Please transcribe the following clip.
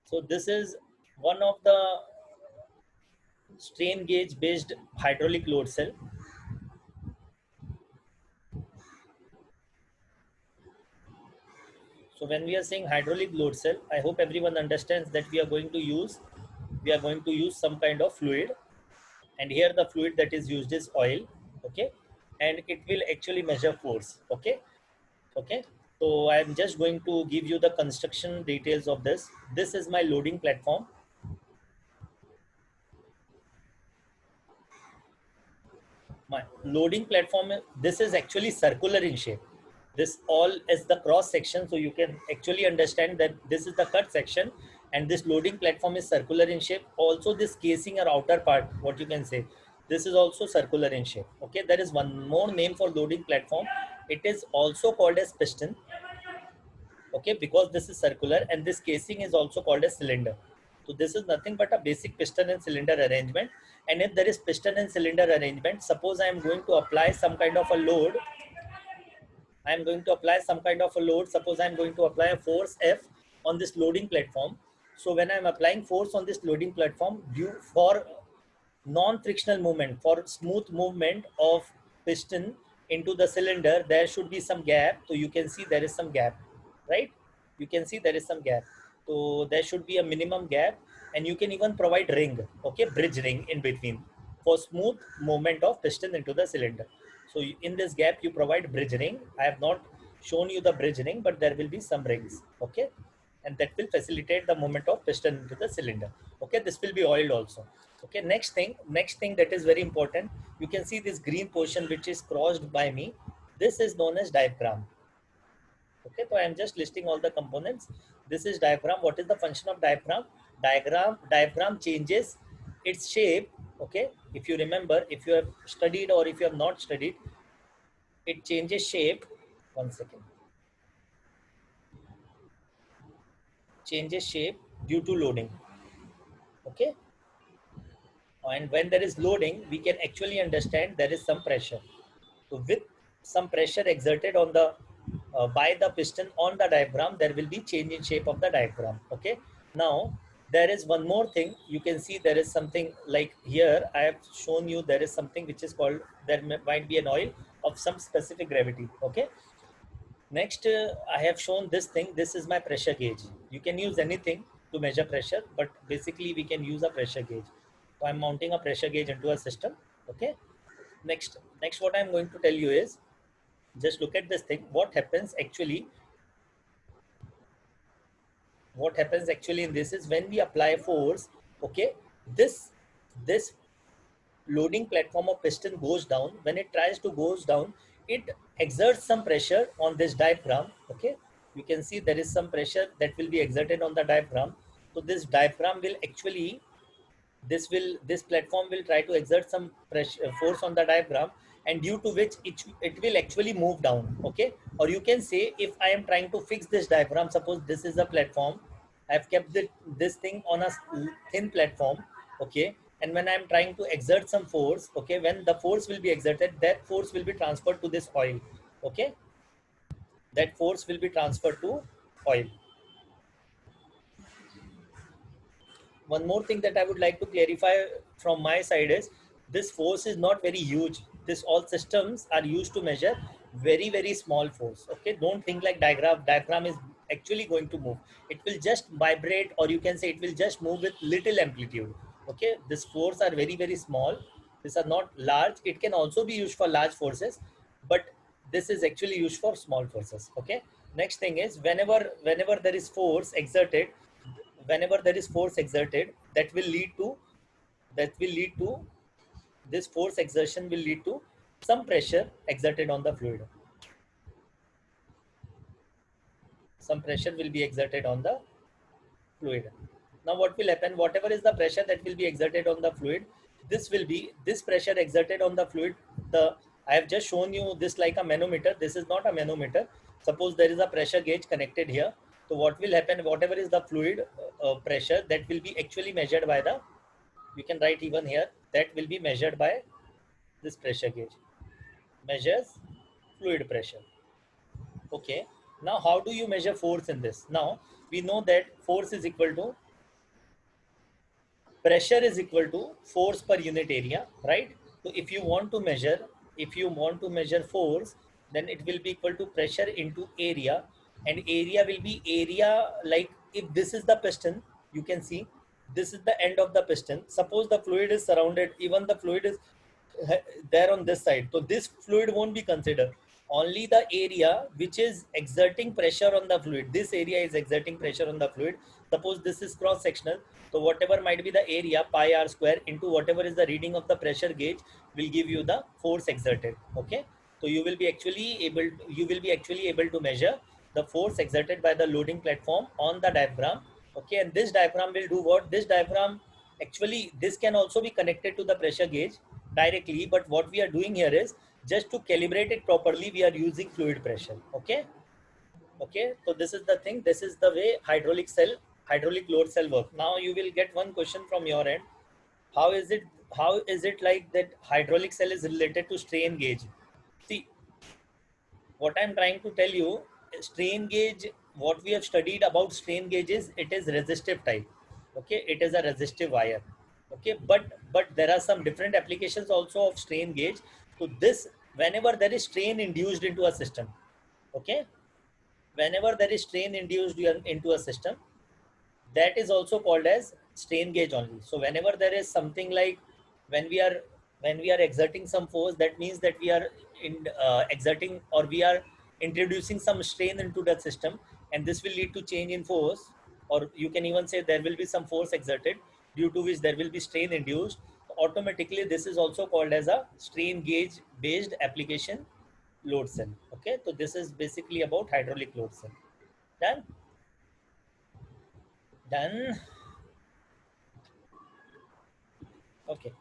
So this is one of the strain gauge based hydraulic load cell. So when we are saying hydraulic load cell, I hope everyone understands that we are going to use some kind of fluid, and here the fluid that is used is oil. Okay, and it will actually measure force. Okay, okay. So I'm just going to give you the construction details of this. This is my loading platform. My loading platform, this is actually circular in shape. This all is the cross section, so you can actually understand that this is the cut section, and this loading platform is circular in shape. Also this casing or outer part, what you can say, this is also circular in shape. Okay, there is one more name for loading platform. It is also called as piston. Okay, because this is circular, and this casing is also called a cylinder. So this is nothing but a basic piston and cylinder arrangement. And if there is piston and cylinder arrangement, suppose I am going to apply some kind of a load, I am going to apply some kind of a load, suppose I am going to apply a force F on this loading platform. So when I am applying force on this loading platform, due for non-frictional movement, for smooth movement of piston into the cylinder, there should be some gap. So you can see there is some gap, right? You can see there is some gap. So there should be a minimum gap, and you can even provide ring, okay, bridge ring in between for smooth movement of piston into the cylinder. So in this gap you provide bridge ring. I have not shown you the bridge ring, but there will be some rings, okay, and that will facilitate the movement of piston into the cylinder. Okay, this will be oiled also. Okay, next thing that is very important, you can see this green portion which is crossed by me. This is known as diaphragm. Okay, so I am just listing all the components. This is diaphragm. What is the function of diaphragm? Diaphragm changes its shape. Okay, if you remember, if you have studied or if you have not studied, it changes shape. One second. Changes shape due to loading. Okay, and when there is loading, we can actually understand there is some pressure. So with some pressure exerted on the by the piston on the diaphragm, there will be change in shape of the diaphragm. Okay, now there is one more thing. You can see there is something like here I have shown you, there is something which is called, might be an oil of some specific gravity. Okay, next, I have shown this thing. This is my pressure gauge. You can use anything to measure pressure, but basically we can use a pressure gauge. So I'm mounting a pressure gauge into a system. Okay. Next, what I'm going to tell you is, just look at this thing. What happens actually in this is when we apply force. Okay, this loading platform of piston goes down. When it tries to goes down, it exerts some pressure on this diaphragm. Okay, you can see there is some pressure that will be exerted on the diaphragm. So this diaphragm will actually, this platform will try to exert some pressure force on the diaphragm, and due to which it will actually move down. Okay, or you can say, if I am trying to fix this diaphragm, suppose this is a platform, I've kept this thing on a thin platform. Okay, and when I'm trying to exert some force, okay, when the force will be exerted, that force will be transferred to this oil. Okay, that force will be transferred to oil. One more thing that I would like to clarify from my side is, this force is not very huge. This all systems are used to measure very small force. Okay, don't think like diaphragm is actually going to move. It will just vibrate, or you can say it will just move with little amplitude. Okay, this force are very small. These are not large. It can also be used for large forces, but this is actually used for small forces. Okay, next thing is, whenever there is force exerted, whenever there is force exerted, that will lead to this force exertion will lead to some pressure exerted on the fluid. Some pressure will be exerted on the fluid. Now what will happen, whatever is the pressure that will be exerted on the fluid, this pressure exerted on the fluid, the I have just shown you this like a manometer. This is not a manometer. Suppose there is a pressure gauge connected here. So what will happen, whatever is the fluid pressure, that will be actually measured by the, you can write even here, that will be measured by this pressure gauge, measures fluid pressure. Okay, now how do you measure force in this? Now we know that force is equal to pressure is equal to force per unit area, right? So if you want to measure force, then it will be equal to pressure into area, and area will be area, like if this is the piston, you can see this is the end of the piston. Suppose the fluid is surrounded, even the fluid is there on this side, so this fluid won't be considered. Only the area which is exerting pressure on the fluid, this area is exerting pressure on the fluid. Suppose this is cross sectional, so whatever might be the area, pi r square into whatever is the reading of the pressure gauge, will give you the force exerted. Okay, so you will be actually able to measure the force exerted by the loading platform on the diaphragm. Okay, and this diaphragm will do what? This diaphragm, actually this can also be connected to the pressure gauge directly, but what we are doing here is just to calibrate it properly, we are using fluid pressure. Okay, okay, so this is the thing, this is the way hydraulic load cell work. Now you will get one question from your end: how is it, how is it like that hydraulic cell is related to strain gauge? See, what I'm trying to tell you, strain gauge, what we have studied about strain gauge is it is resistive type. Okay, it is a resistive wire. Okay, but there are some different applications also of strain gauge. So this, whenever there is strain induced into a system, okay, whenever there is strain induced into a system, that is also called as strain gauge only. So whenever there is something like, when we are when we are exerting some force, that means that we are exerting, or we are introducing some strain into the system, and this will lead to change in force, or you can even say there will be some force exerted, due to which there will be strain induced. Automatically this is also called as a strain gauge based application load cell. Okay, so this is basically about hydraulic load cell. Done. Done. Okay.